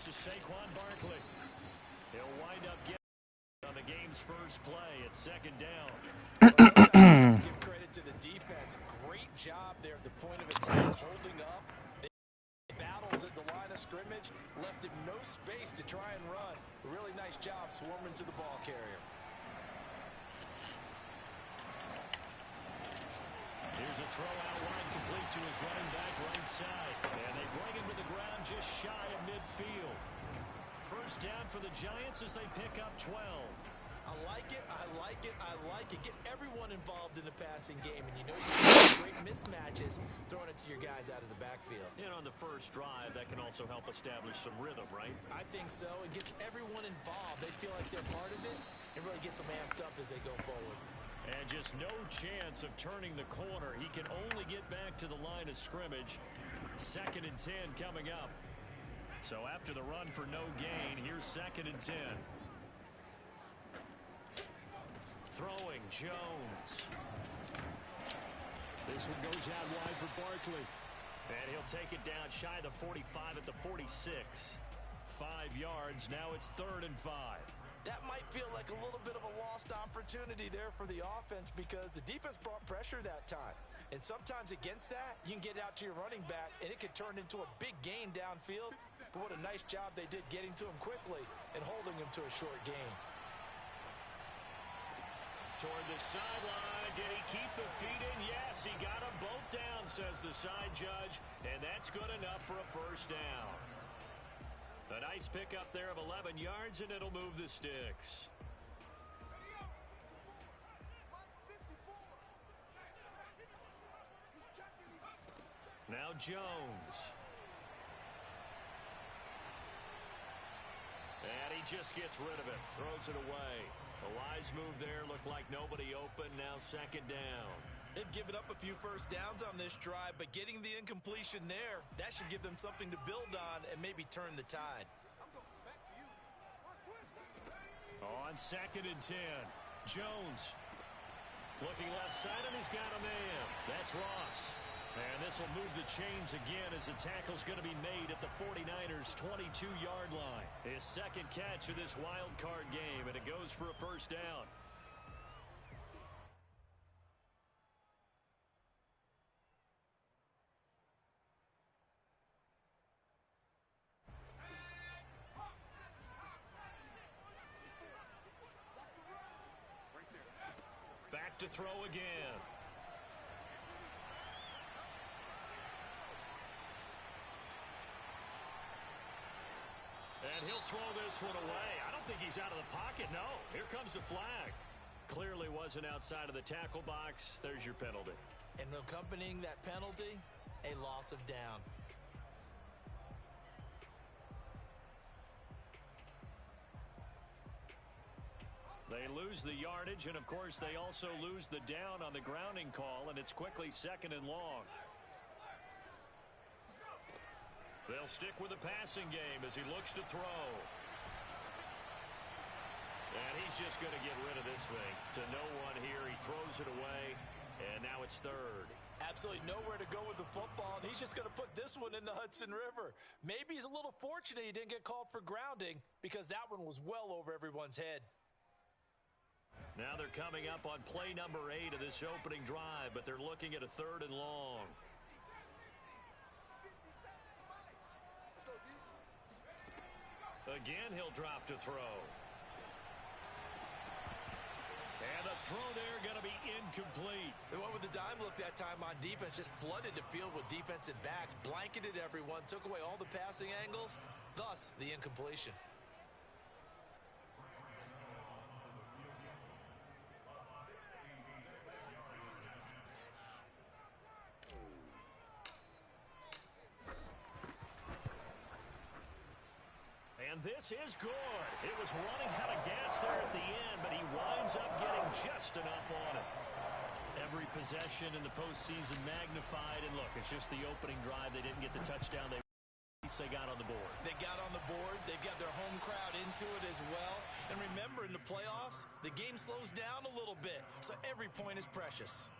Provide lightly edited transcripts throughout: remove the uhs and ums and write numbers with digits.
This is Saquon Barkley. He'll wind up getting on the game's first play at second down. Give credit to the defense. Great job there at the point of attack, holding up. Battles at the line of scrimmage, left him no space to try and run. Really nice job swarming to the ball carrier. Here's a throw out wide, complete to his running back right side. And they bring him to the ground just shy of midfield. First down for the Giants as they pick up 12. I like it, I like it, I like it. Get everyone involved in the passing game, and you know you can great mismatches throwing it to your guys out of the backfield. And on the first drive, that can also help establish some rhythm, right? I think so. It gets everyone involved. They feel like they're part of it. It really gets them amped up as they go forward. And just no chance of turning the corner. He can only get back to the line of scrimmage. 2nd and 10 coming up. So after the run for no gain, here's 2nd and 10. Throwing Jones. This one goes out wide for Barkley. And he'll take it down shy of the 45 at the 46. 5 yards. Now it's 3rd and 5. That might feel like a little bit of a lost opportunity there for the offense because the defense brought pressure that time. And sometimes against that, you can get out to your running back, and it could turn into a big gain downfield. But what a nice job they did getting to him quickly and holding him to a short gain. Toward the sideline. Did he keep the feet in? Yes, he got them both down, says the side judge. And that's good enough for a first down. A nice pickup there of 11 yards, and it'll move the sticks. Now Jones. And he just gets rid of it. Throws it away. A wise move there. Looked like nobody open. Now 2nd down. They've given up a few first downs on this drive, but getting the incompletion there, that should give them something to build on and maybe turn the tide. On 2nd and 10. Jones. Looking left side, and he's got a man. That's Ross. And this will move the chains again as the tackle's going to be made at the 49ers' 22-yard line. His 2nd catch of this wild card game, and it goes for a first down. Back to throw again. And he'll throw this one away. I don't think he's out of the pocket. No, here comes the flag. Clearly wasn't outside of the tackle box. There's your penalty. And accompanying that penalty, a loss of down. They lose the yardage, and of course they also lose the down on the grounding call, and it's quickly 2nd and long. They'll stick with the passing game as he looks to throw. And he's just going to get rid of this thing to no one here. He throws it away, and now it's 3rd. Absolutely nowhere to go with the football, and he's just going to put this one in the Hudson River. Maybe he's a little fortunate he didn't get called for grounding because that one was well over everyone's head. Now they're coming up on play number 8 of this opening drive, but they're looking at a 3rd and long. Again, he'll drop to throw. And the throw there going to be incomplete. They went with the dime look that time on defense, just flooded the field with defensive backs, blanketed everyone, took away all the passing angles, thus the incompletion. And this is good. It was running out of gas there at the end, but he winds up getting just enough on it. Every possession in the postseason magnified. And look, it's just the opening drive. They didn't get the touchdown they got on the board. They got on the board. They've got their home crowd into it as well. And remember, in the playoffs, the game slows down a little bit. So every point is precious.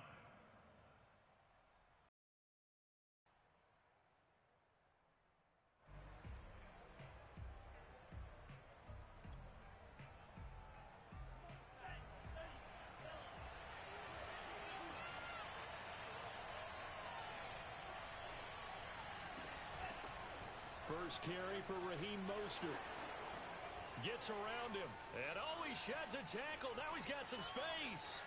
first carry for Raheem Mostert. Gets around him. And oh, he sheds a tackle. Now he's got some space.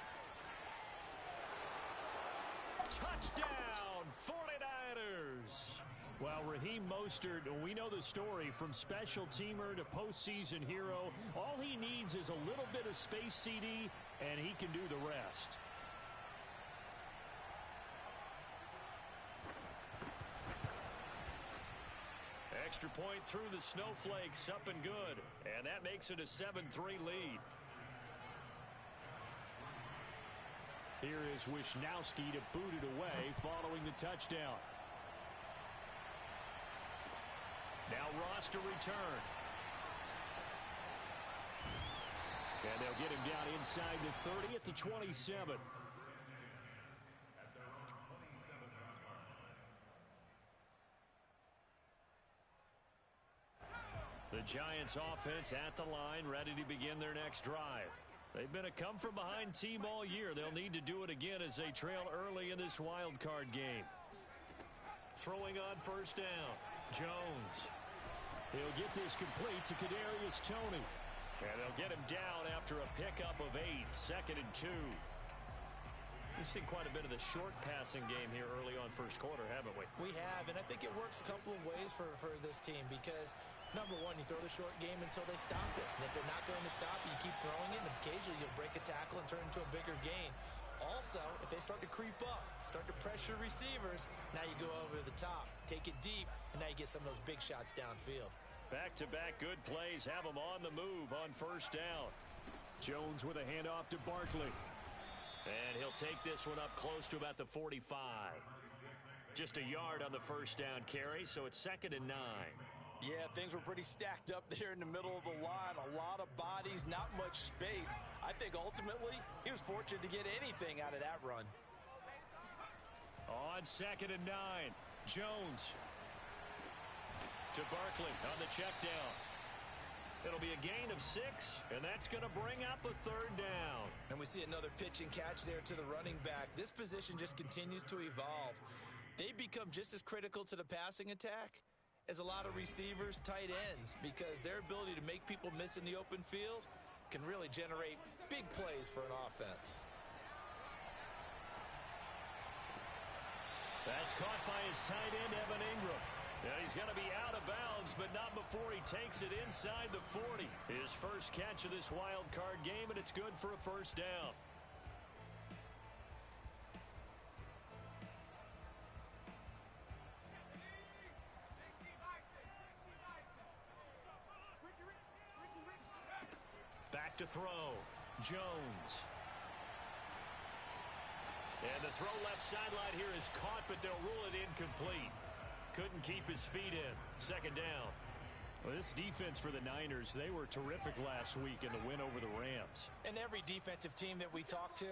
Touchdown, 49ers. Well, Raheem Mostert, we know the story from special teamer to postseason hero. All he needs is a little bit of space, CD, and he can do the rest. Extra point through the snowflakes, up and good. And that makes it a 7-3 lead. Here is Wisnowski to boot it away following the touchdown. Now Ross to return. And they'll get him down inside the 30 at the 27. The Giants offense at the line, ready to begin their next drive. They've been a come-from-behind team all year. They'll need to do it again as they trail early in this wild card game. Throwing on first down, Jones. He'll get this complete to Kadarius Toney. And they'll get him down after a pickup of 8, 2nd and 2. We've seen quite a bit of the short passing game here early on first quarter, haven't we? We have, and I think it works a couple of ways for this team because, number one, you throw the short game until they stop it. And if they're not going to stop it, you keep throwing it, and occasionally you'll break a tackle and turn it into a bigger gain. Also, if they start to creep up, start to pressure receivers, now you go over the top, take it deep, and now you get some of those big shots downfield. Back-to-back good plays have them on the move on first down. Jones with a handoff to Barkley. And he'll take this one up close to about the 45. Just a yard on the first down carry, so it's 2nd and 9. Yeah, things were pretty stacked up there in the middle of the line. A lot of bodies, not much space. I think ultimately he was fortunate to get anything out of that run. On 2nd and 9, Jones to Barkley on the check down. It'll be a gain of 6, and that's going to bring up a 3rd down. And we see another pitch and catch there to the running back. This position just continues to evolve. They become just as critical to the passing attack as a lot of receivers, tight ends, because their ability to make people miss in the open field can really generate big plays for an offense. That's caught by his tight end, Evan Ingram. Now he's going to be out of bounds, but not before he takes it inside the 40. His first catch of this wild card game, and it's good for a first down. Back to throw. Jones. And the throw left sideline here is caught, but they'll rule it incomplete. Couldn't keep his feet in. 2nd down. Well, this defense for the Niners, they were terrific last week in the win over the Rams. And every defensive team that we talk to,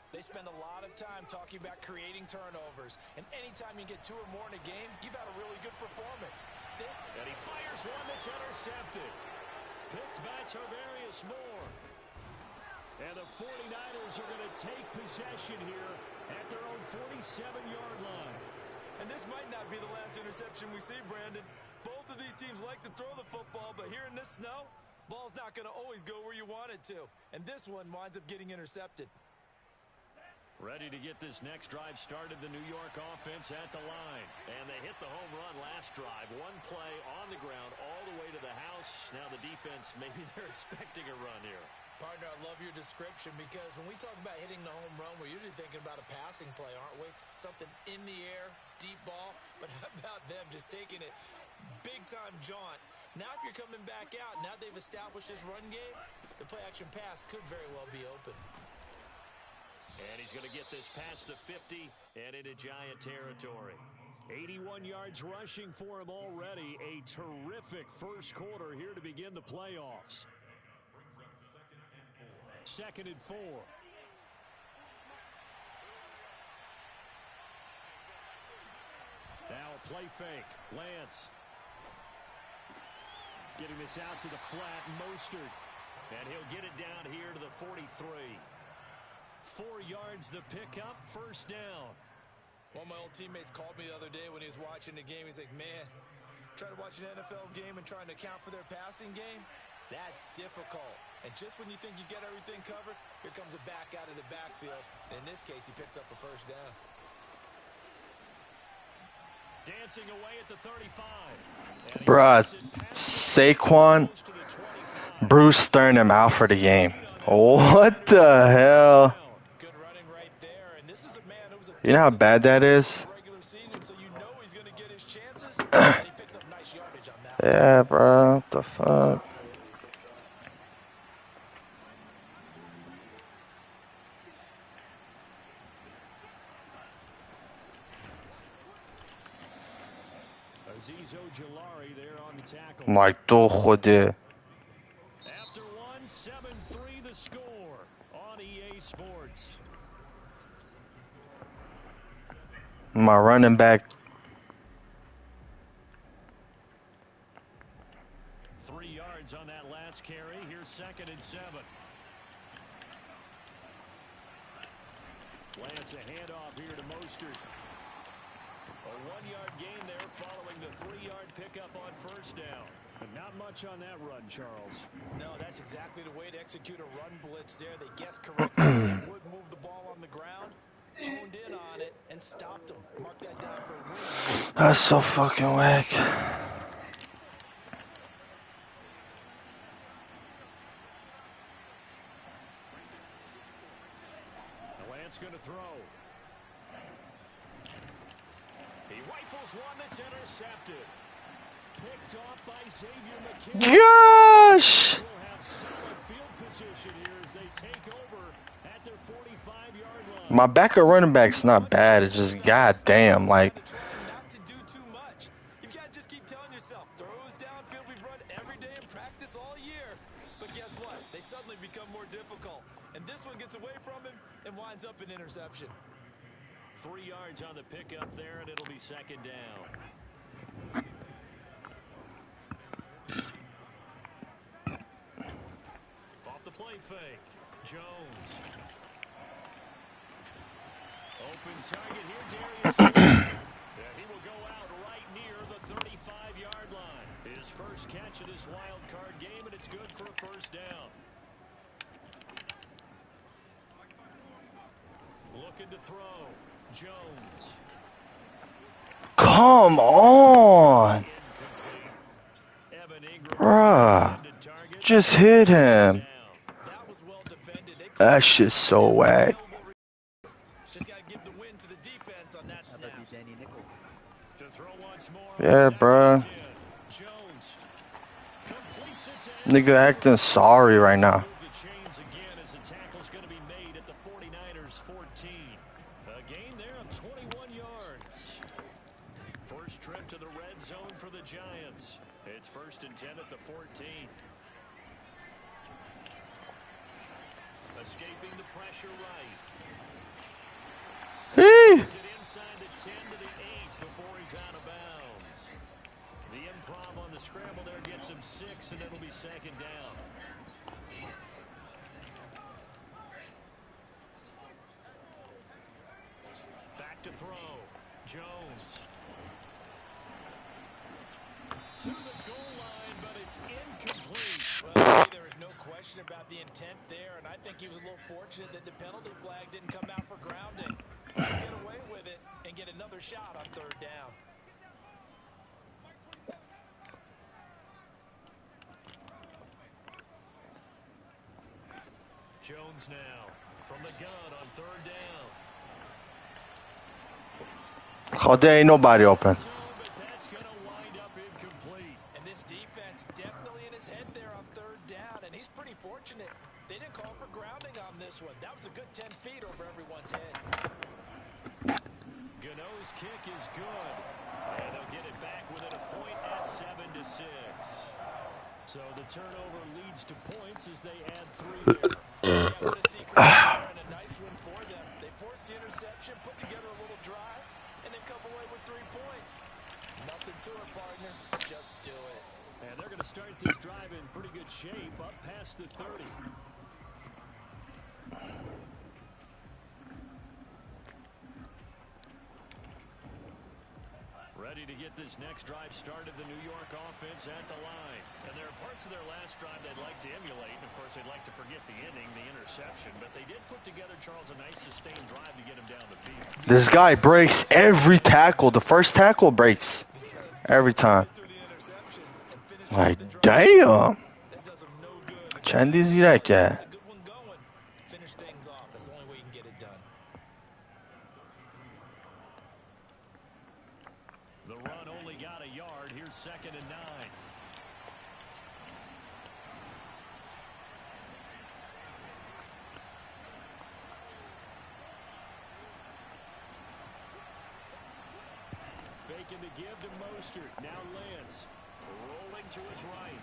they spend a lot of time talking about creating turnovers. And anytime you get 2 or more in a game, you've had a really good performance. And he fires one that's intercepted. Picked by Tarvarius Moore. And the 49ers are going to take possession here at their own 47-yard line. And this might not be the last interception we see, Brandon. Both of these teams like to throw the football, but here in this snow, ball's not going to always go where you want it to. And this one winds up getting intercepted. Ready to get this next drive started, the New York offense at the line. And they hit the home run last drive. One play on the ground all the way to the house. Now the defense, maybe they're expecting a run here. Partner, I love your description because when we talk about hitting the home run, we're usually thinking about a passing play, aren't we? Something in the air, deep ball. But how about them just taking it big-time jaunt? Now if you're coming back out, now they've established this run game, the play-action pass could very well be open. And he's going to get this past the 50 and into Giant territory. 81 yards rushing for him already. A terrific first quarter here to begin the playoffs. 2nd and 4. Now a play fake. Lance. Getting this out to the flat. Mostert. And he'll get it down here to the 43. 4 yards the pickup. First down. One of my old teammates called me the other day when he was watching the game. He's like, man, Trying to watch an NFL game and trying to account for their passing game, that's difficult. And just when you think you get everything covered, here comes a back out of the backfield. And in this case, he picks up a first down. Dancing away at the 35. Bruh, Saquon, Bruce Stern him out for the game. What the hell? Good running right there. And this is a man who was a You know how bad that is? regular season, so you know he's going to get his chances. And he picks up nice yardage on that. Yeah, bro. What the fuck? Azeez Ojulari there on the tackle. Mike Dohode. After one, 7-3 the score on EA Sports. My running back. 3 yards on that last carry. Here's 2nd and 7. Lance, a handoff here to Mostert. A 1-yard gain there following the 3-yard pickup on first down. But not much on that run, Charles. No, that's exactly the way to execute a run blitz there. They guessed correctly. They would move the ball on the ground, honed in on it, and stopped them. Mark that down for a win. That's so fucking whack. Lance going to throw. He rifles one that's intercepted. Picked off by Xavier McKinney. Gosh! Will have solid field position here as they take over at their 45-yard line. My backup running back's not bad. It's just goddamn, like. Not to do too much. You've got to just keep telling yourself, throws downfield we've run every day in practice all year. But guess what? They suddenly become more difficult. And this one gets away from him and winds up an interception. 3 yards on the pickup there, and it'll be 2nd down. Off the play fake. Jones. Open target here, Darius. And he will go out right near the 35-yard line. His first catch of this wild card game, and it's good for a first down. Looking to throw. Jones. Come on! Evan Ingram Bruh. Just hit him. That was well defended. They That shit's so whack. just got to give the win to the defense on that snap. to throw once more. Yeah, bruh. Jones completes it to Nigga acting sorry right now. move the chains again as the tackle's going to be made at the 49ers 14. A gain there of 21 yards. First trip to the red zone for the Giants. It's 1st and 10 at the 14. Escaping the pressure right. Eee. Gets it inside the 10 to the 8 before he's out of bounds. The improv on the scramble there gets him 6, and it'll be 2nd down. Back to throw. Jones. To the goal line, but it's incomplete. Well, there is no question about the intent there, and I think he was a little fortunate that the penalty flag didn't come out for grounding. Get away with it and get another shot on 3rd down. Jones now from the gun on 3rd down. Oh, there ain't nobody open. So, but that's going to wind up incomplete. And this defense definitely in his head there on 3rd down, and he's pretty fortunate. They didn't call for grounding on this one. That was a good 10 feet over everyone's head. Gano's kick is good. And they'll get it back within a point at 7-6. So the turnover leads to points as they add 3 here. Yeah, what a sequence there, and a nice one for them. They force the interception, put together a little drive, and then come away with 3 points. Nothing to it, partner. Just do it. And they're going to start this drive in pretty good shape, up past the 30. Ready to get this next drive started, the New York offense at the line. And there are parts of their last drive they'd like to emulate. And, of course, they'd like to forget the inning, the interception. But they did put together, Charles, a nice sustained drive to get him down the field. This guy breaks every tackle. The first tackle breaks every time. Like, damn. چندی زیرکه. The run only got a yard. Here's 2nd and 9. Faking the give to Mostert. Now Lance rolling to his right.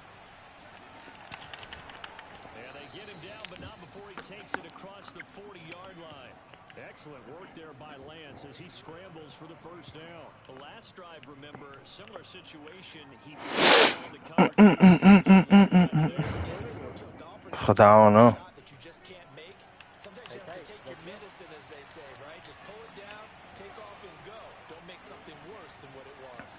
And they get him down, but not before he takes it across the 40-yard line. Excellent work there by Lance as he scrambles for the first down. The last drive, remember, similar situation. He I don't know. Sometimes you have to take your medicine, as they say, right? Just pull it down, take off, and go. Don't make something worse than what it was.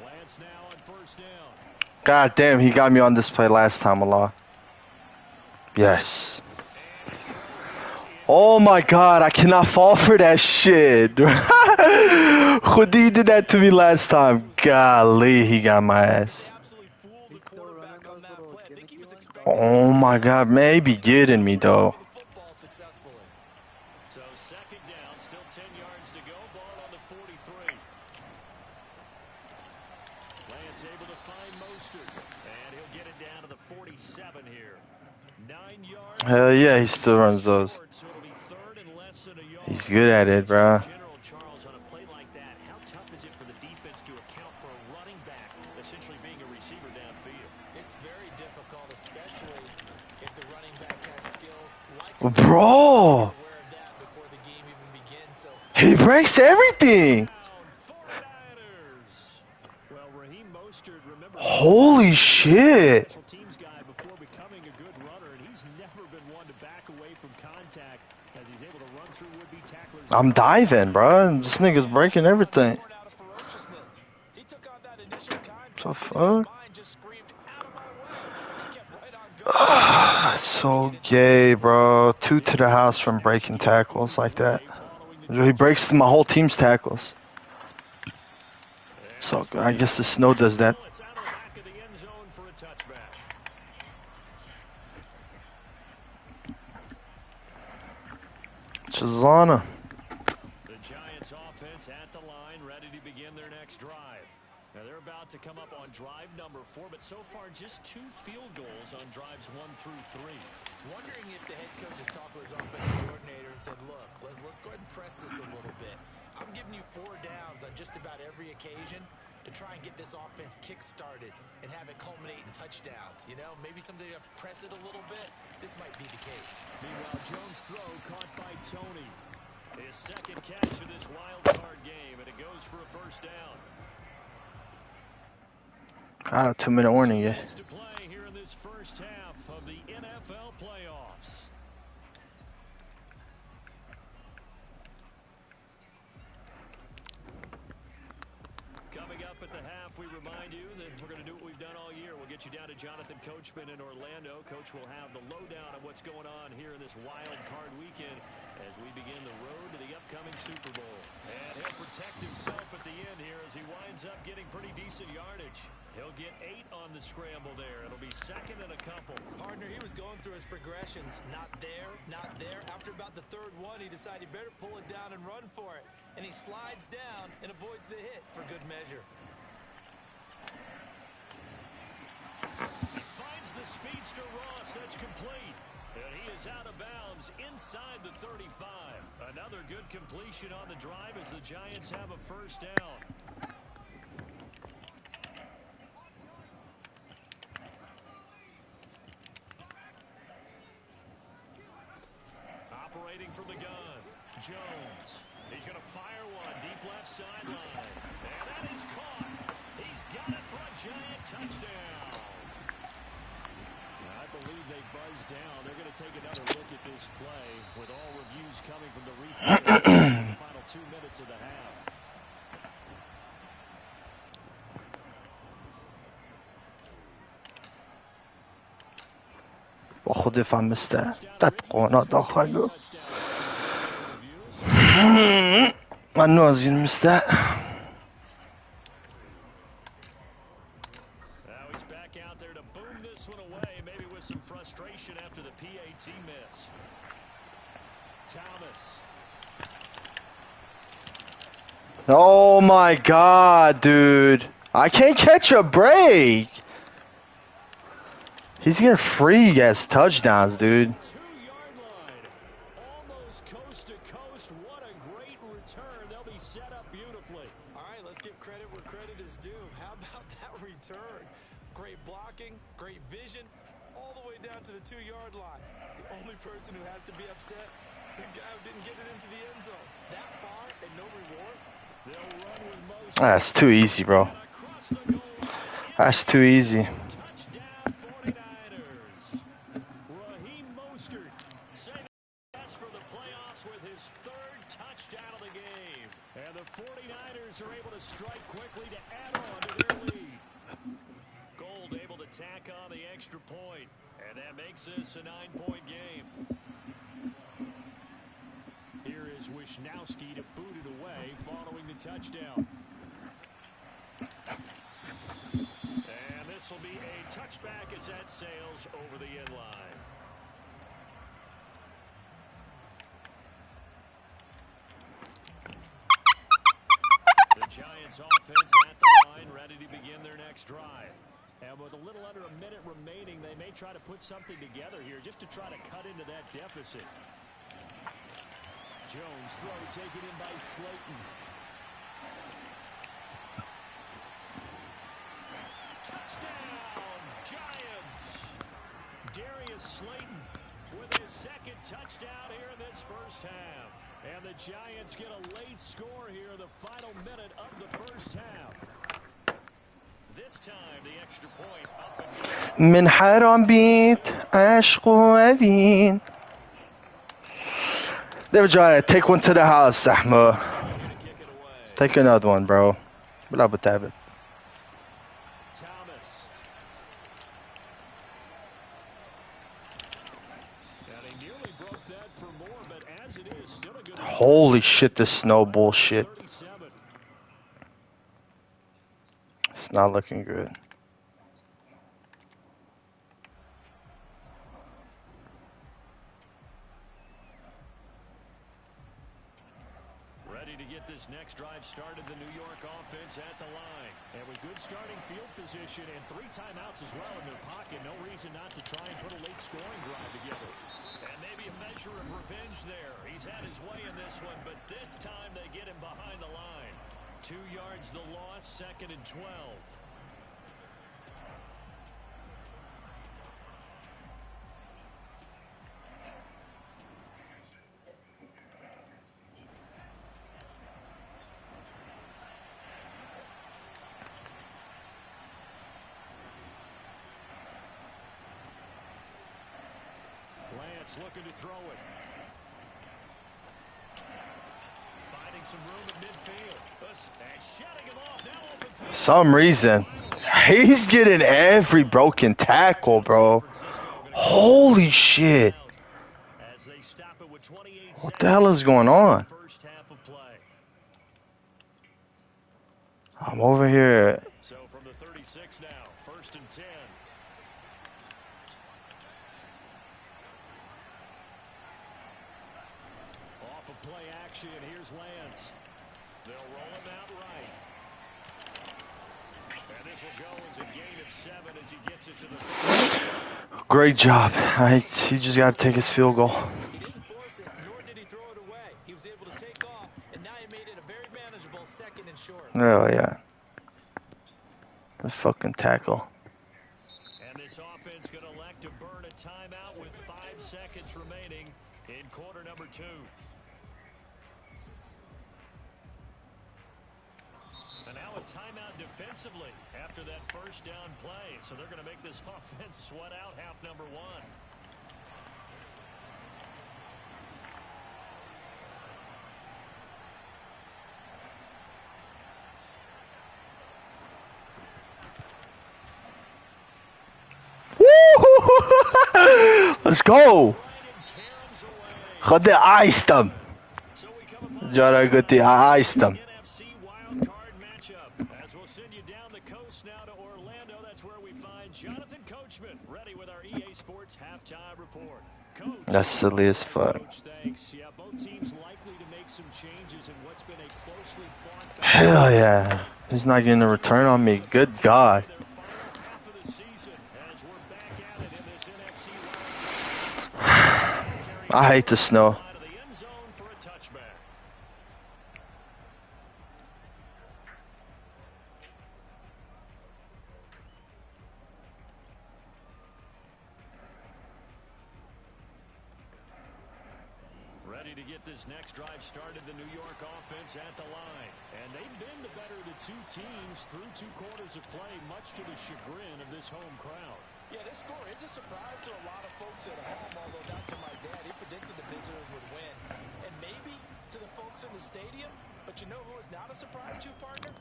Lance now on first down. God damn, he got me on this play last time, Allah. Yes. Oh my god, I cannot fall for that shit. Khudi did that to me last time. Golly, he got my ass. Oh my god, man, he be getting me though. So 2nd down, still 10 yards to go. Ball on the 43. Lance able to find Mostert, and he'll get it down to the 47 here. 9 yards. Hell yeah, he still runs those. So it'll be 3rd and less than a yard. He's good at it, bro. General Charles, on a play like that, how tough is it for the defense to account for a running back essentially being a receiver downfield? It's very difficult, especially if the running back has skills like Bro, before the game even begins. So he breaks everything. Well, Raheem Mostert, remember, Holy shit. special teams guy before becoming a good runner, and he's never been one to back away from contact as he's able to run through would-be tacklers. I'm diving, bro. This nigga's breaking everything. he took on that initial contact. The fuck? Mind just screamed out of my way. He kept right on going. So gay, bro. 2 to the house from breaking tackles like that. He breaks my whole team's tackles. So I guess the snow does that. It's out of the back of the end zone for a touchback. Chazana. The Giants offense at the line, ready to begin their next drive. Now they're about to come up on drive number 4, but so far just 2 field goals on drives 1 through 3. Wondering if the head coach has talked with his offensive coordinator and said, look, let's go ahead and press this a little bit. I'm giving you 4 downs on just about every occasion to try and get this offense kick-started and have it culminate in touchdowns. You know, maybe something to press it a little bit. This might be the case. Meanwhile, Jones' throw caught by Tony. His 2nd catch of this wild card game, and it goes for a first down. Got a 2-minute warning, yeah. To play here in this first half of the NFL playoffs. Coming up at the half, we remind you that we're going to do what we've done all year. We'll get you down to Jonathan Coachman in Orlando. Coach will have the lowdown on what's going on here in this wild card weekend as we begin the road to the upcoming Super Bowl. And he'll protect himself at the end here as he winds up getting pretty decent yardage. He'll get 8 on the scramble there. It'll be 2nd and a couple. Partner, he was going through his progressions. Not there, not there. After about the 3rd one, he decided he better pull it down and run for it. And he slides down and avoids the hit for good measure. Finds the speedster Ross. That's complete. And he is out of bounds inside the 35. Another good completion on the drive as the Giants have a first down. Operating from the gun, Jones. He's going to fire one deep left sideline. And that is caught. He's got it for a Giant touchdown. I believe they buzzed down. They're going to take another look at this play with all reviews coming from the replay. 2 minutes of the half. خود if I missed that. That corner داخل. I knew I was gonna miss that. Now he's back out there to boom this one away, maybe with some frustration after the PAT miss. Thomas. Oh my god, dude. I can't catch a break. He's getting free ass touchdowns, dude. 2-yard line. Almost coast to coast. What a great return. They'll be set up beautifully. All right, let's give credit where credit is due. How about that return? Great blocking, great vision, all the way down to the 2-yard line. The only person who has to be upset, the guy who didn't get it into the end zone. That far and no reward. They'll run with most. That's too easy, bro. Across the goal line. That's too easy. Touchdown 49ers. Raheem Mostert saving us for the playoffs with his 3rd touchdown of the game. And the 49ers are able to strike quickly to add on to their lead. Gold able to tack on the extra point. And that makes this a 9-point game. Here is Wisnowski to boot it away following the touchdown. And this will be a touchback as that sails over the end line. The Giants offense at the line, ready to begin their next drive. And with a little under a minute remaining, they may try to put something together here just to try to cut into that deficit. Jones throw taken in by Slayton. Touchdown, Giants. Darius Slayton with his 2nd touchdown here in this first half. And the Giants get a late score here in the final minute of the first half. This time the extra point up and down. من حرام بيت عشق وأبين. They were trying to take one to the house, Ahmed. Take another one, bro. What up with that? Thomas. And he nearly broke that for more, but as it is, still a good. Holy shit, this snow bullshit. 37. It's not looking good. Ready to get this next drive started, the New York offense at the line. And with good starting field position and 3 timeouts as well in their pocket, no reason not to try and put a late scoring drive together. And maybe a measure of revenge there. He's had his way in this one, but this time they get him behind the line. 2 yards the loss, 2nd and 12. Lance looking to throw it. Finding some room at midfield. And shutting him off. Now open field. Some reason. He's getting every broken tackle, bro. Holy shit. As they stop it with 28 What the hell is going on? first half of play. I'm over here. So from the 36 now, 1st and 10. Off of play action, here's Lance. They'll roll him out right. And this will go as a gain of 7 as he gets it to the 30. Great job. He just got to take his field goal. He didn't force it, nor did he throw it away. He was able to take off, and now he made it a very manageable 2nd and short. Oh, yeah. Let's fucking tackle. And this offense going to elect to burn a timeout with 5 seconds remaining in quarter number 2. And now a timeout defensively after that first down play. So they're going to make this offense sweat out half number 1. Let's go. Caroms away. Hadi iced them. So we come upon Jara Guti, I iced them. NFC wild card matchup. As we'll send you down the coast now to Orlando. That's where we find Jonathan Coachman ready with our EA Sports halftime report. Coach. That's silly as fuck. Coach, thanks. Yeah, both teams likely to make some changes in what's been a closely fought battle. Hell yeah. He's not getting a return on me. Good God. Their final half of the season as we're back at it in this NFC wild card. I hate the snow. Out of the end zone for a touchback. Ready to get this next drive started, the New York offense at the line. And they've been the better of the two teams through 2 quarters of play, much to the chagrin of this home crowd. Yeah, this score is a surprise to a lot of folks at home, although not to my dad. He predicted the visitors would win. And maybe to the folks in the stadium, but you know who is not a surprise to, partner?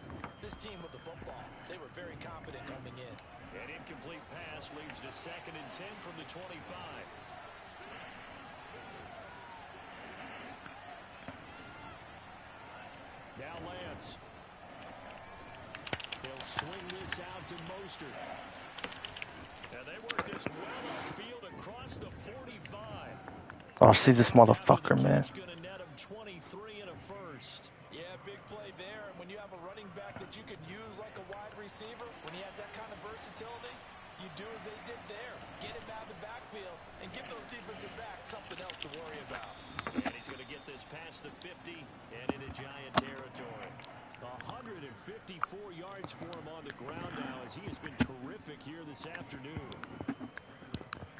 This team with the football. They were very confident coming in. An incomplete pass leads to 2nd and 10 from the 25. Now Lance. He'll swing this out to Mostert. And they work this well upfield across the 45. Oh, see this motherfucker, man. Going to net him 23 and a first. Yeah, big play there. And when you have a running back that you can use like a wide receiver, when he has that kind of versatility, you do as they did there. Get him out of the backfield and give those defensive backs something else to worry about. And he's going to get this past the 50 and into Giant territory. 154 yards for him on the ground now as he has been terrific here this afternoon.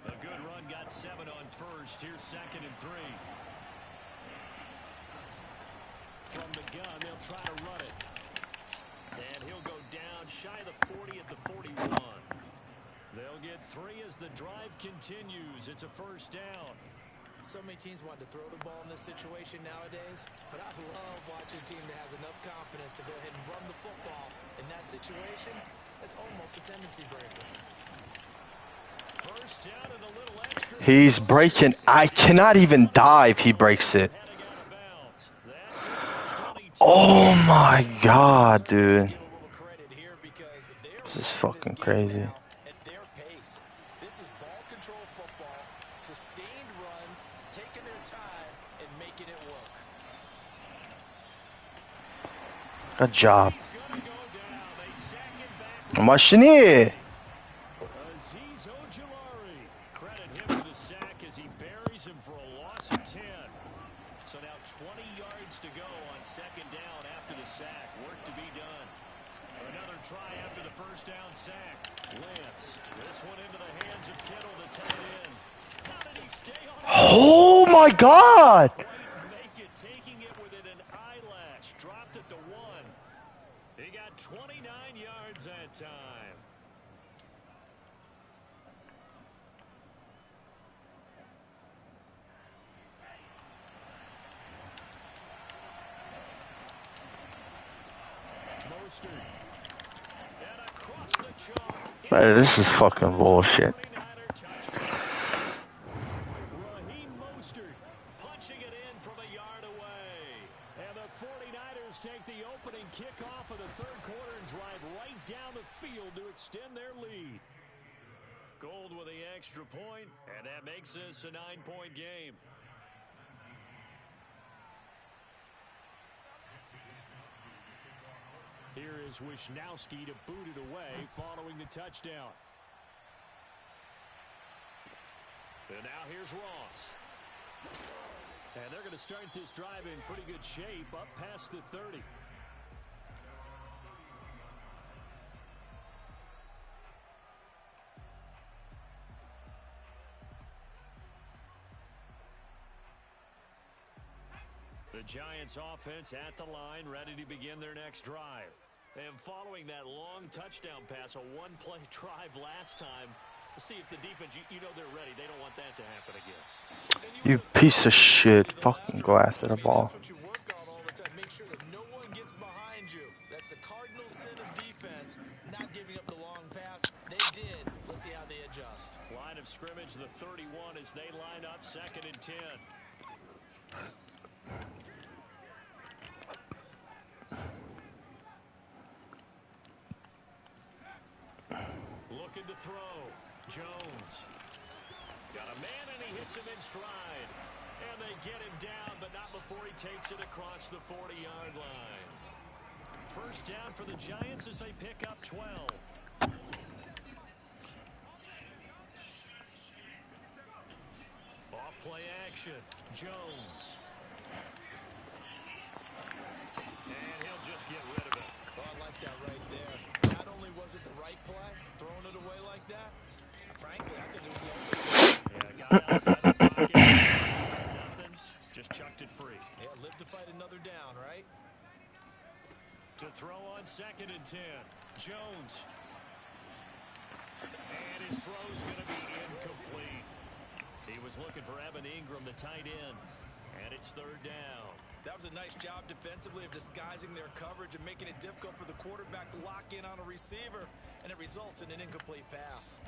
A good run, got 7 on first. Here's 2nd and 3. From the gun, they'll try to run it. And he'll go down shy of the 40 at the 41. They'll get 3 as the drive continues. It's a first down. So many teams want to throw the ball in this situation nowadays, but I love watching a team that has enough confidence to go ahead and run the football in that situation. That's almost a tendency breaker. First down and a little extra. He's breaking. I cannot even dive. He breaks it. Heading out of bounds. That goes for 22. Oh my God, dude. Give a little credit here because they're This is winning fucking game crazy. now at their pace. This is ball control football, sustained runs, taking their time and making it work. Good job. He's going to go down. They sack him back. Machine. Azeez Ojulari. Credit him for the sack as he buries him for a loss of 10. So now 20 yards to go on 2nd down after the sack. Work to be done. Another try after the first down sack. Lance. This one into the hands of Kittle, the tight end. How did he stay on it? Oh my God. Quite make it, taking it within an eyelash. Dropped at the 1. He got 29 yards that time. Mostert. And across the chalk. Man, this is fucking bullshit. 49er touchdown. Raheem Mostert punching it in from a yard away. And the 49ers take the opening kickoff of the 3rd quarter and drive right down the field to extend their lead. Gold with the extra point, and that makes this a 9-point game. Here is Wishnowski to boot it away following the touchdown. And now here's Ross. And they're going to start this drive in pretty good shape up past the 30. The Giants offense at the line, ready to begin their next drive. And following that long touchdown pass, a one-play drive last time, we'll see if the defense, you know they're ready. They don't want that to happen again. You piece of shit. Fucking glass at a ball. That's what you work on all the time. Make sure that no one gets behind you. That's the cardinal sin of defense, not giving up the long pass. They did. Let's see how they adjust. Line of 31 as they line up 2nd and 10. Looking to throw. Jones. Got a man, and he hits him in stride. And they get him down, but not before he takes it across the 40-yard line. First down for the Giants as they pick up 12. Off play action. Jones. And he'll just get rid of it. Oh, I like that right there. Not only was it the right play, throwing it away like that, frankly, I think it was the only play. Yeah, got outside the pocket. Nothing. Just chucked it free. Yeah, live to fight another down, right? To throw on 2nd and 10. Jones. And his throw's going to be incomplete. He was looking for Evan Ingram, the tight end. And it's 3rd down. That was a nice job defensively of disguising their coverage and making it difficult for the quarterback to lock in on a receiver. And it results in an incomplete pass.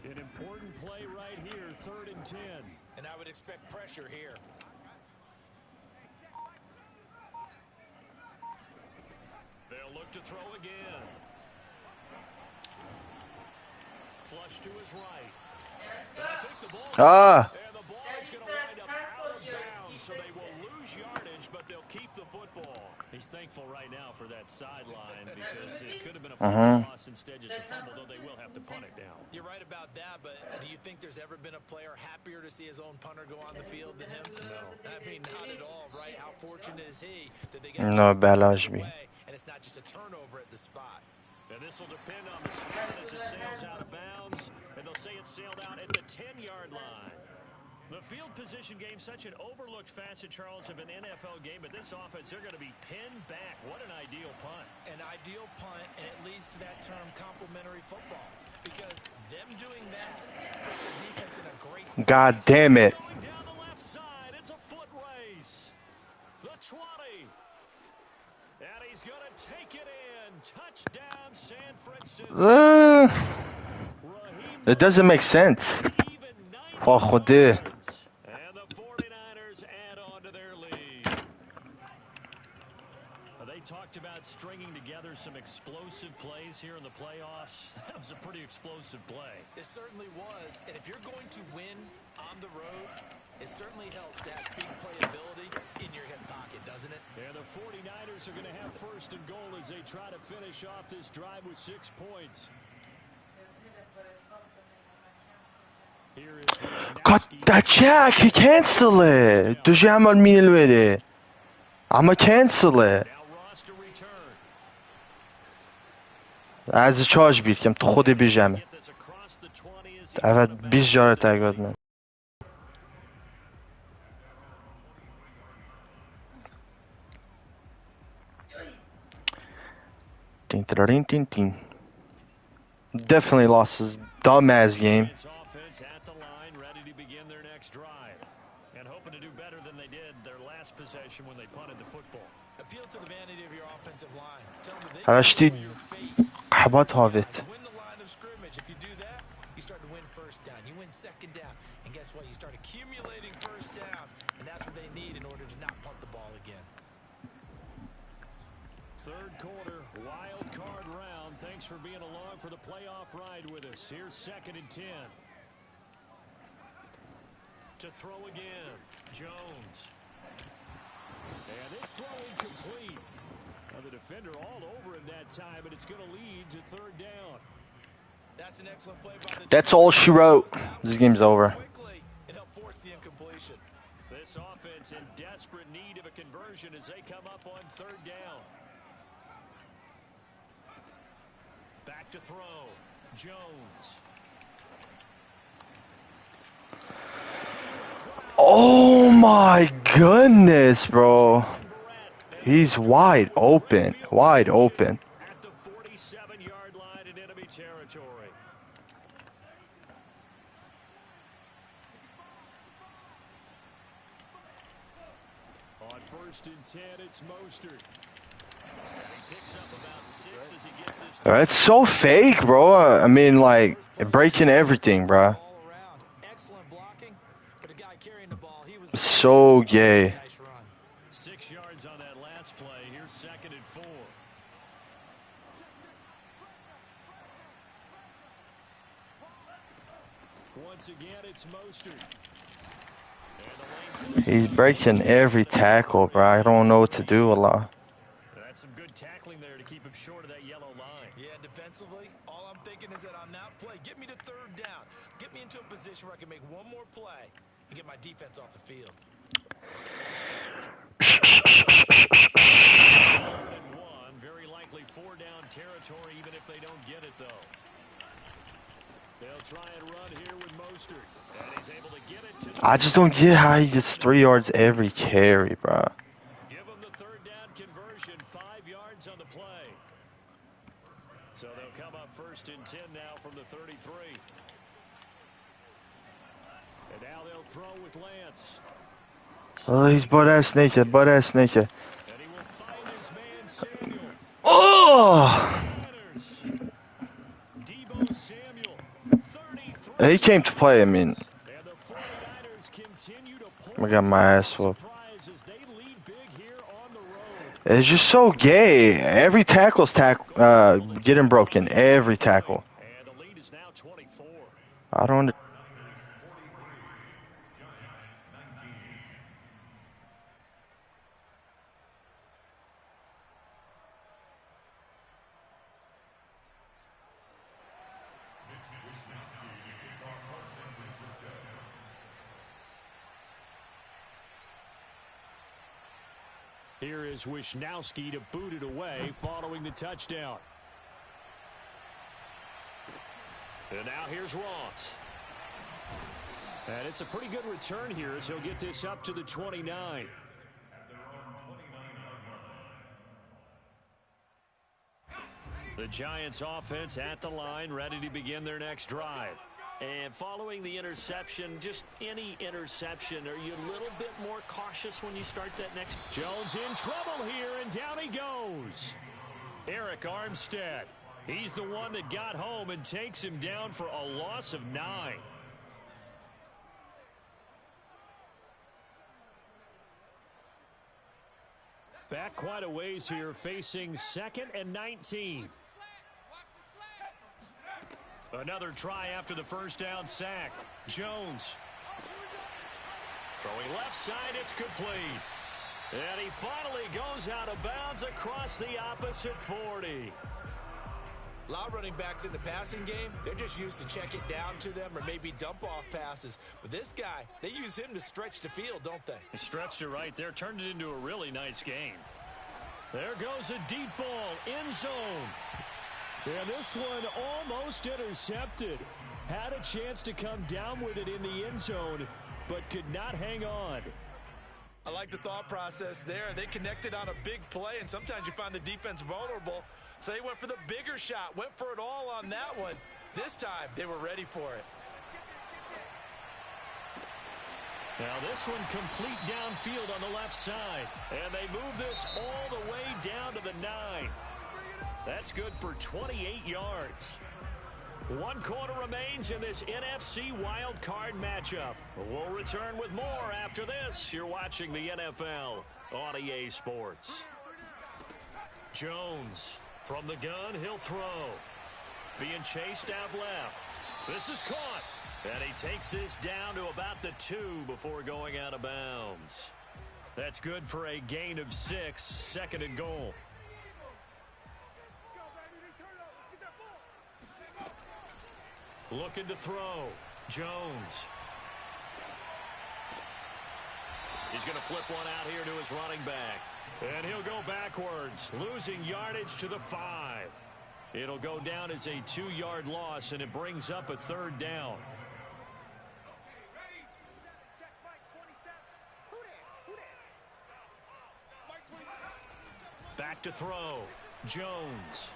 An important play right here, 3rd and 10. And I would expect pressure here. They'll look to throw again. Flush to his right. And I think the ball and the ball is going to wind up out of bounds, so they will lose yardage, but they'll keep the football. He's thankful right now for that sideline because it could have been a fumble loss instead just a fumble, though they will have to punt it down. You're right about that, but do you think there's ever been a player happier to see his own punter go on the field than him? No. I mean, not at all, right? How fortunate is he that they get No, Balaj me. and it's not just a turnover at the spot. And this will depend on the spin as it sails out of bounds, and they'll say it sailed out at the 10-yard line. The field position game, such an overlooked facet, Charles, of an NFL game, but this offense, they're going to be pinned back. What an ideal punt. An ideal punt, and it leads to that term complementary football, because them doing that puts the defense in a great spot. God damn it. Going down the left side, it's a foot race. The 20. And he's going to take it in. Touchdown, San Francisco. It doesn't make sense. For خدا. And the 49ers add on to their lead. They talked about stringing together some explosive plays here in the playoffs. That was a pretty explosive play. It certainly was. And if you're going to win on the road, it certainly helps to have big playability in your hip pocket, doesn't it? And the 49ers are going to have 1st and goal as they try to finish off this drive with 6 points. God, that jack, he cancel it. تو جمال میل بده. اما cancel it. از چارج بید کم تو خود بیجمه. اول 20 جاره تگاد من. Tin, tin, tin, tin. Definitely lost his dumbass game. At the line, ready to begin their next drive, and hoping to do better than they did their last possession when they punted the football. Appeal to the vanity of your offensive line. Tell them they رشتی can your fate. حبات هاوت. Win the line of scrimmage. If you do that, you start to win 1st down. You win 2nd down, and guess what? You start accumulating 1st downs, and that's what they need in order to not punt the ball again. 3rd quarter, wild card round. Thanks for being along for the playoff ride with us. Here's 2nd and 10. To throw again, Jones. And this throw incomplete. Now the defender all over him that time, but it's going to lead to 3rd down. That's an excellent play by the That's all she wrote. This game's over. Quickly, it helped force the incompletion. This offense in desperate need of a conversion as they come up on 3rd down. Back to throw, Jones. Oh my goodness, bro. He's wide open. Wide open. At the 47-yard line in enemy territory. first and 10, it's Mostert. He picks up about 6 as he gets this. It's so fake, bro. I mean, like, breaking everything, bro. Excellent blocking, but the guy carrying the ball, he was So gay. 6 yards on that last play. Here's 2nd and 4. Once again, it's Mostert. He's breaking every tackle, bro. I don't know what to do, Allah. That's some good tackling there to keep him short of that yellow line. Yeah, defensively, all I'm thinking is that on that play, get me to 3rd down. Get me into a position where I can make one more play and get my defense off the field. 1, very likely 4-down territory, even if they don't get it, though. They'll try and run here with Mostert, and he's able to get it to I just don't get how he gets 3 yards every carry, bro. Give him the 3rd down conversion, 5 yards on the play. So they'll come up 1st and 10 now from the 33. And now they'll throw with Lance. Oh, he's butt-ass naked, butt-ass naked. And he will find his man, Samuel. Oh! Deebo Samuel, 33. He came to play, I mean. And the 49ers continue to I got my ass whooped. surprises. They lead big here on the road. It's just so gay. Every tackle's getting broken. Every tackle. And the lead is now 24. I don't. Here is Wisnowski to boot it away following the touchdown. And now here's Ross. And it's a pretty good return here as he'll get this up to the 29. The Giants offense at the line, ready to begin their next drive. And following the interception, just any interception, are you a little bit more cautious when you start that next? Jones in trouble here, and down he goes. Eric Armstead. He's the one that got home and takes him down for a loss of 9. Back quite a ways here, facing 2nd and 19. Another try after the first down sack. Jones. Throwing left side, it's complete. And he finally goes out of bounds across the opposite 40. A lot of running backs in the passing game, they're just used to check it down to them or maybe dump off passes. But this guy, they use him to stretch the field, don't they? He stretched it right there, turned it into a really nice game. There goes a deep ball, end zone. And this one almost intercepted. Had a chance to come down with it in the end zone, but could not hang on. I like the thought process there. They connected on a big play, and sometimes you find the defense vulnerable. So they went for the bigger shot, went for it all on that one. This time, they were ready for it. Now this one complete downfield on the left side. And they move this all the way down to the 9. That's good for 28 yards. 1 quarter remains in this NFC Wild Card matchup. We'll return with more after this. You're watching the NFL on EA Sports. Jones from the gun, he'll throw. Being chased out left. This is caught. And he takes this down to about the 2 before going out of bounds. That's good for a gain of 6, 2nd and goal. Looking to throw. Jones. He's going to flip one out here to his running back. And he'll go backwards, losing yardage to the 5. It'll go down as a 2-yard loss, and it brings up a 3rd down. Back to throw. Jones.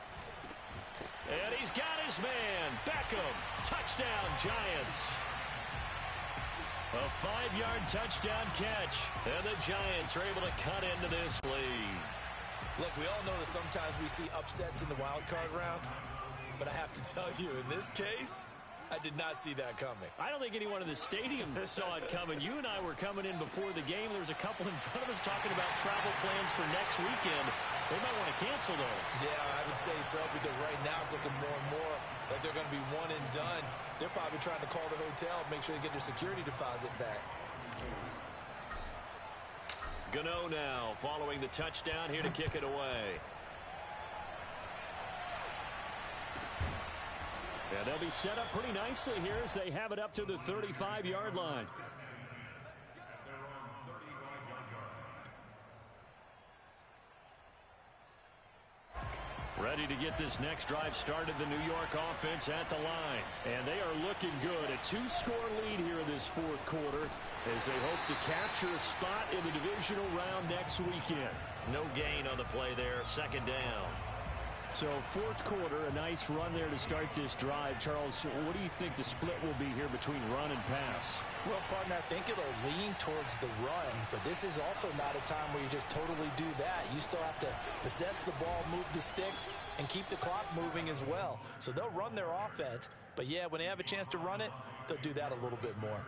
And he's got his man, Beckham. Touchdown, Giants. A 5-yard touchdown catch. And the Giants are able to cut into this lead. Look, we all know that sometimes we see upsets in the wild card round. But I have to tell you, in this case, I did not see that coming. I don't think anyone in the stadium saw it coming. You and I were coming in before the game. There's a couple in front of us talking about travel plans for next weekend. They might want to cancel those. Yeah, I would say so, because right now it's looking more and more like they're going to be one and done. They're probably trying to call the hotel, make sure they get their security deposit back. Gano now following the touchdown here to kick it away. And they'll be set up pretty nicely here as they have it up to the 35-yard line. Ready to get this next drive started, the New York offense at the line. And they are looking good. A 2-score lead here in this fourth quarter as they hope to capture a spot in the divisional round next weekend. No gain on the play there, second down. So fourth quarter, a nice run there to start this drive. Charles, what do you think the split will be here between run and pass? Well, partner, I think it'll lean towards the run, but this is also not a time where you just totally do that. You still have to possess the ball, move the sticks, and keep the clock moving as well. So they'll run their offense, but yeah, when they have a chance to run it, they'll do that a little bit more.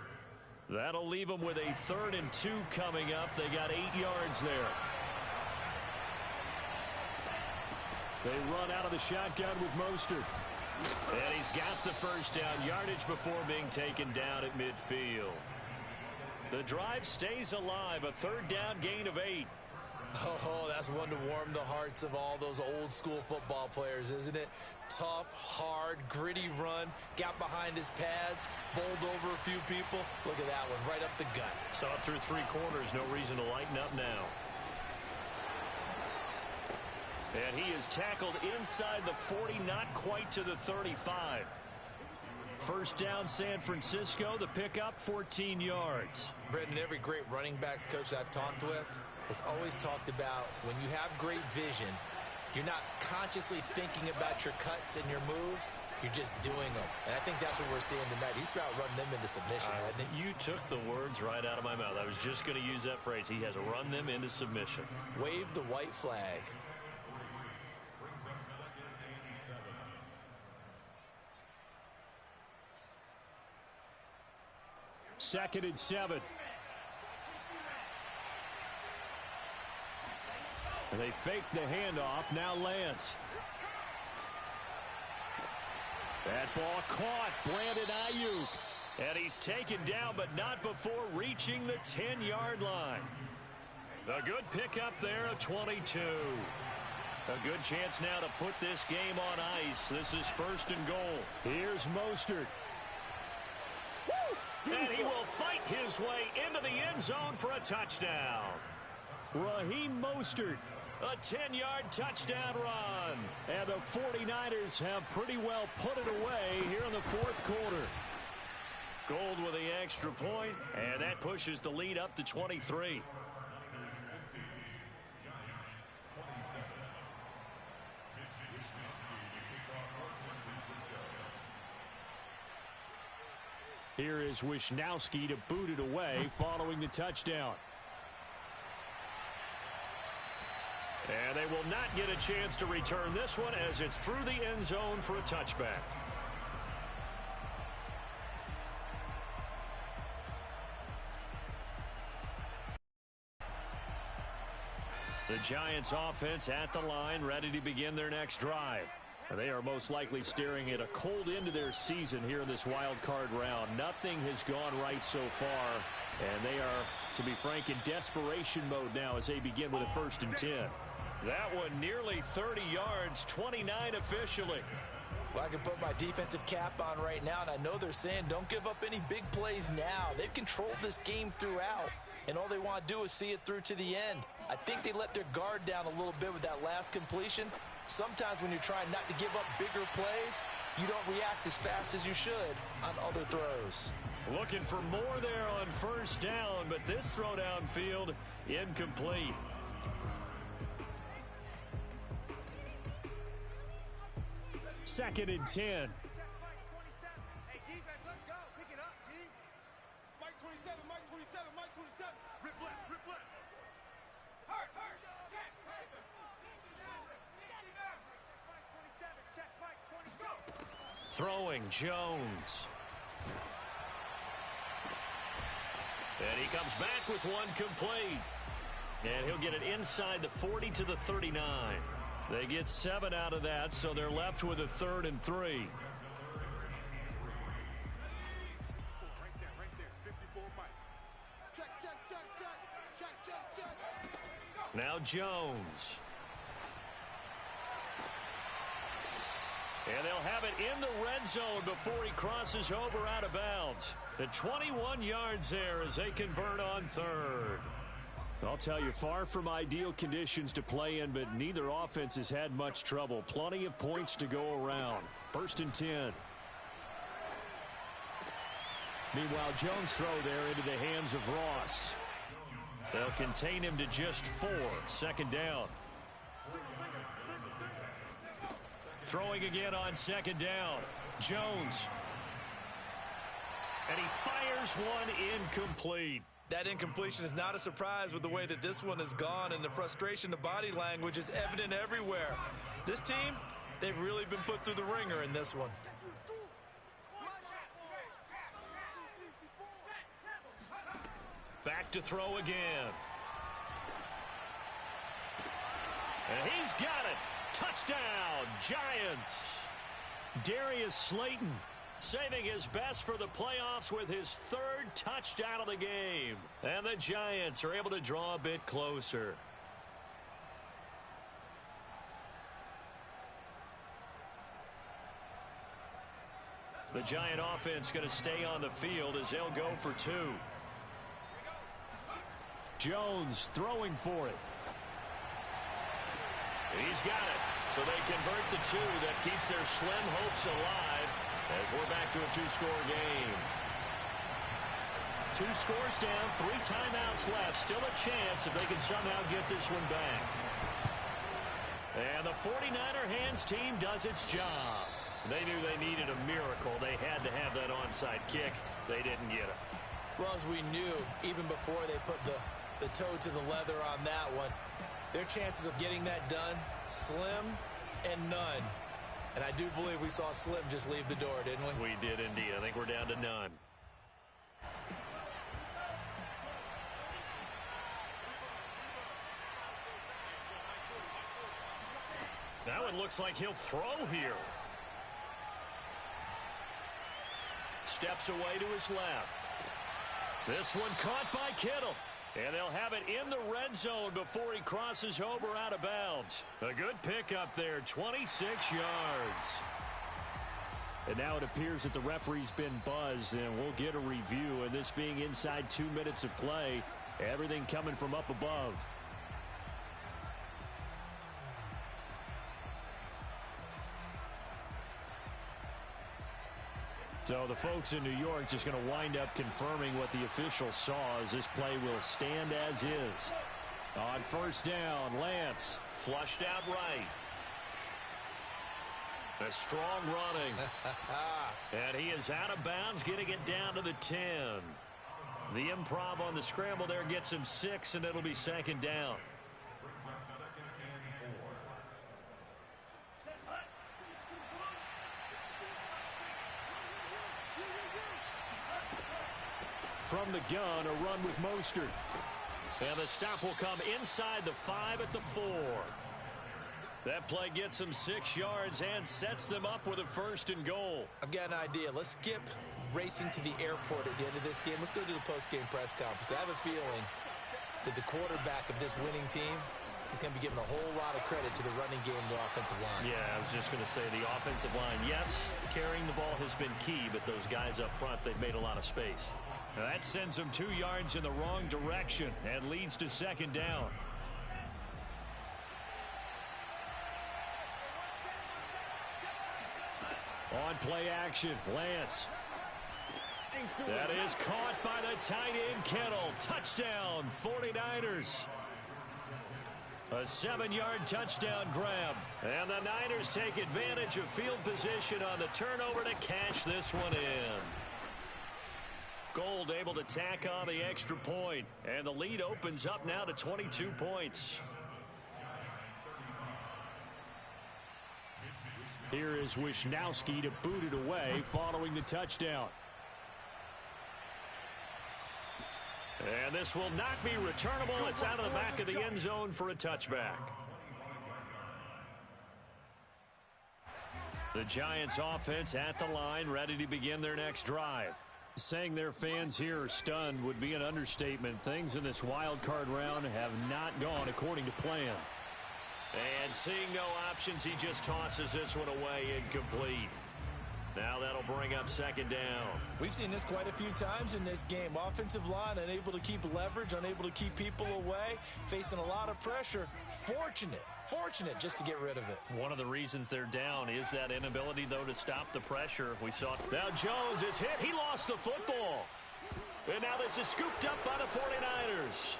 That'll leave them with a 3rd and 2 coming up. They got 8 yards there. They run out of the shotgun with Mostert. And he's got the first down yardage before being taken down at midfield. The drive stays alive. A 3rd down gain of 8. Oh, that's one to warm the hearts of all those old school football players, isn't it? Tough, hard, gritty run. Got behind his pads. Bowled over a few people. Look at that one, right up the gut. So up through 3 quarters, no reason to lighten up now. And he is tackled inside the 40, not quite to the 35. First down, San Francisco. The pickup, 14 yards. Brendan, every great running backs coach I've talked with has always talked about when you have great vision, you're not consciously thinking about your cuts and your moves. You're just doing them. And I think that's what we're seeing tonight. He's about running them into submission, hasn't he? You took the words right out of my mouth. I was just going to use that phrase. He has run them into submission. Wave the white flag. Second and 7. And they fake the handoff. Now Lance. That ball caught. Brandon Ayuk. And he's taken down, but not before reaching the 10-yard line. A good pickup there of 22. A good chance now to put this game on ice. This is 1st and goal. Here's Mostert. And he will fight his way into the end zone for a touchdown. Raheem Mostert, a 10-yard touchdown run. And the 49ers have pretty well put it away here in the fourth quarter. Gold with the extra point, and that pushes the lead up to 23. Here is Wisnowski to boot it away following the touchdown. And they will not get a chance to return this one as it's through the end zone for a touchback. The Giants offense at the line, ready to begin their next drive. They are most likely staring at a cold end to their season here in this wild card round. Nothing has gone right so far, and they are, to be frank, in desperation mode now as they begin with a 1st and 10. That one nearly 30 yards, 29 officially. Well, I can put my defensive cap on right now, and I know they're saying don't give up any big plays now. They've controlled this game throughout, and all they want to do is see it through to the end. I think they let their guard down a little bit with that last completion. Sometimes when you're trying not to give up bigger plays, you don't react as fast as you should on other throws. Looking for more there on 1st down, but this throw downfield incomplete. Second and 10. Hey, defense, let's go. Pick it up, G. Mike 27. Throwing Jones. And he comes back with one complete. And he'll get it inside the 40 to the 39. They get 7 out of that, so they're left with a 3rd and 3. Now Jones. And they'll have it in the red zone before he crosses over out of bounds. The 21 yards there as they convert on 3rd. I'll tell you, far from ideal conditions to play in, but neither offense has had much trouble. Plenty of points to go around. 1st and 10. Meanwhile, Jones' throw there into the hands of Ross. They'll contain him to just 4. 2nd down. Throwing again on 2nd down. Jones. And he fires one incomplete. That incompletion is not a surprise with the way that this one has gone, and the frustration, the body language is evident everywhere. This team, they've really been put through the ringer in this one. Back to throw again. And he's got it. Touchdown, Giants. Darius Slayton saving his best for the playoffs with his 3rd touchdown of the game. And the Giants are able to draw a bit closer. The Giant offense going to stay on the field as they'll go for 2. Jones throwing for it. He's got it. So they convert the 2 that keeps their slim hopes alive as we're back to a 2-score game. 2 scores down, 3 timeouts left. Still a chance if they can somehow get this one back. And the 49er hands team does its job. They knew they needed a miracle. They had to have that onside kick. They didn't get it. Well, as we knew, even before they put the toe to the leather on that one, their chances of getting that done, slim and none. And I do believe we saw Slim just leave the door, didn't we? We did indeed. I think we're down to none. Now it looks like he'll throw here. Steps away to his left. This one caught by Kittle. And they'll have it in the red zone before he crosses over out of bounds. A good pickup there, 26 yards. And now it appears that the referee's been buzzed, and we'll get a review. And this being inside 2 minutes of play, everything coming from up above. So the folks in New York just going to wind up confirming what the official saw as this play will stand as is. On 1st down, Lance flushed out right. A strong running. And he is out of bounds, getting it down to the 10. The improv on the scramble there gets him 6, and it'll be 2nd down. From the gun, a run with Mostert. And the stop will come inside the 5 at the 4. That play gets them 6 yards and sets them up with a 1st and goal. I've got an idea. Let's skip racing to the airport at the end of this game. Let's go to the post-game press conference. I have a feeling that the quarterback of this winning team is going to be given a whole lot of credit to the running game and the offensive line. Yeah, I was just going to say the offensive line. Yes, carrying the ball has been key, but those guys up front, they've made a lot of space. That sends them 2 yards in the wrong direction and leads to 2nd down. On play action, Lance. That is caught by the tight end, Kittle. Touchdown, 49ers. A 7-yard touchdown grab. And the Niners take advantage of field position on the turnover to cash this one in. Gold able to tack on the extra point. And the lead opens up now to 22 points. Here is Wisnowski to boot it away following the touchdown. And this will not be returnable. It's out of the back of the end zone for a touchback. The Giants offense at the line, ready to begin their next drive. Saying their fans here are stunned would be an understatement. Things in this wild card round have not gone according to plan. And seeing no options, he just tosses this one away, incomplete. Now that'll bring up second down. We've seen this quite a few times in this game. Offensive line unable to keep leverage, unable to keep people away, facing a lot of pressure. Fortunate just to get rid of it. One of the reasons they're down is that inability, though, to stop the pressure. We saw now Jones is hit. He lost the football. And now this is scooped up by the 49ers.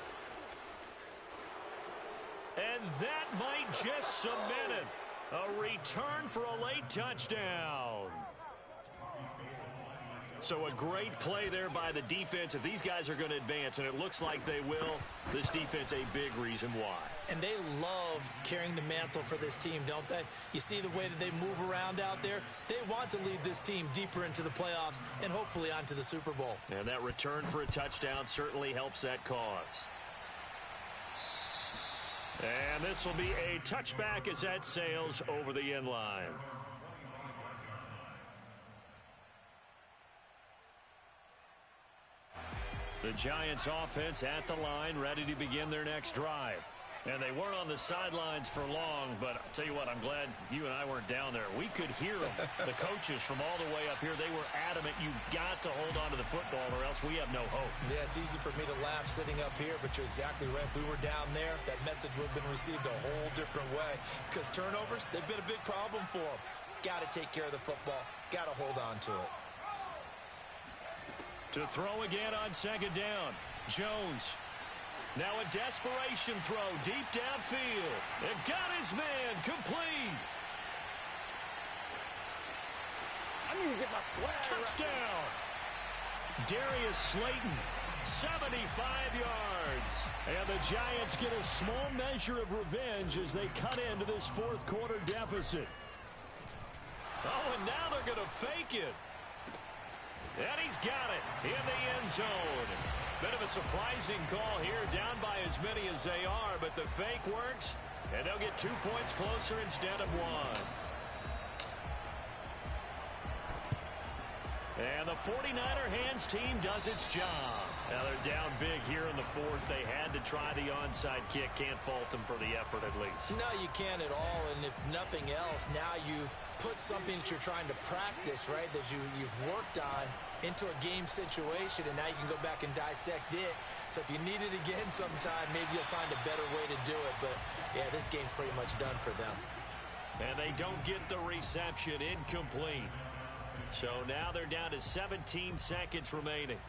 And that might just cement it. A return for a late touchdown. So a great play there by the defense. If these guys are going to advance, and it looks like they will, this defense a big reason why. And they love carrying the mantle for this team, don't they? You see the way that they move around out there? They want to lead this team deeper into the playoffs and hopefully onto the Super Bowl. And that return for a touchdown certainly helps that cause. And this will be a touchback as that sails over the end line. The Giants offense at the line, ready to begin their next drive. And they weren't on the sidelines for long, but I'll tell you what, I'm glad you and I weren't down there. We could hear them, the coaches from all the way up here. They were adamant, you've got to hold on to the football or else we have no hope. Yeah, it's easy for me to laugh sitting up here, but you're exactly right. If we were down there, that message would have been received a whole different way. Because turnovers, they've been a big problem for them. Got to take care of the football. Got to hold on to it. To throw again on second down, Jones. Now a desperation throw deep downfield. And got his man complete. I need to get my swag. Touchdown. Darius Slayton, 75 yards. And the Giants get a small measure of revenge as they cut into this fourth quarter deficit. Oh, and now they're going to fake it. And he's got it in the end zone. Bit of a surprising call here, down by as many as they are, but the fake works, and they'll get 2 points closer instead of 1. And the 49er hands team does its job. Now they're down big here in the fourth. They had to try the onside kick. Can't fault them for the effort at least. No, you can't at all. And if nothing else, now you've put something that you're trying to practice, right, that you've worked on into a game situation, and now you can go back and dissect it. So if you need it again sometime, maybe you'll find a better way to do it. But, yeah, this game's pretty much done for them. And they don't get the reception. Incomplete. So now they're down to 17 seconds remaining.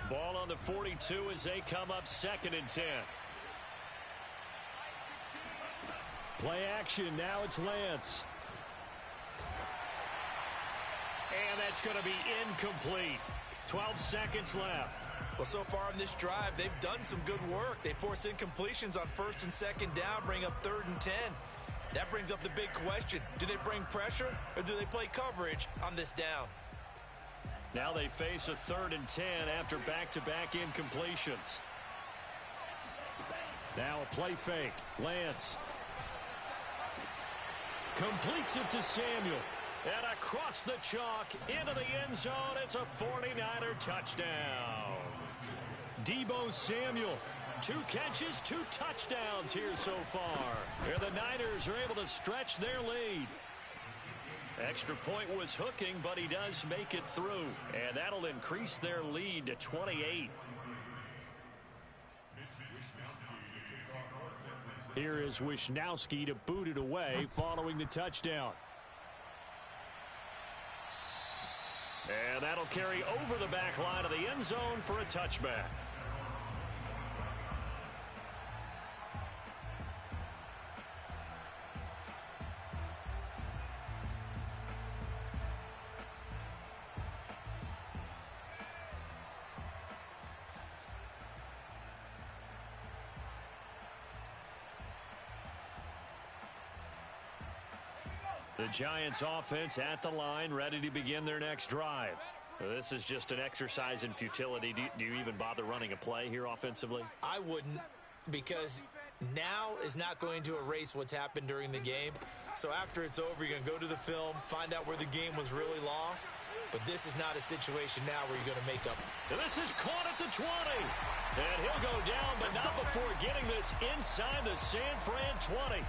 Ball on the 42 as they come up 2nd and 10. Play action. Now it's Lance. And that's going to be incomplete. 12 seconds left. Well, so far in this drive, they've done some good work. They force incompletions on 1st and 2nd down, bring up 3rd and 10. That brings up the big question. Do they bring pressure or do they play coverage on this down? Now they face a 3rd and 10 after back-to-back incompletions. Now a play fake. Lance completes it to Samuel. And across the chalk into the end zone, it's a 49er touchdown. Deebo Samuel, 2 catches, 2 touchdowns here so far. And the Niners are able to stretch their lead. Extra point was hooking, but he does make it through. And that'll increase their lead to 28. Here is Wisnowski to boot it away following the touchdown. And that'll carry over the back line of the end zone for a touchback. The Giants offense at the line, ready to begin their next drive. This is just an exercise in futility. Do you even bother running a play here offensively? I wouldn't, because now is not going to erase what's happened during the game. So after it's over, you're going to go to the film, find out where the game was really lost. But this is not a situation now where you're going to make up. And this is caught at the 20. And he'll go down, but not before getting this inside the San Fran 20.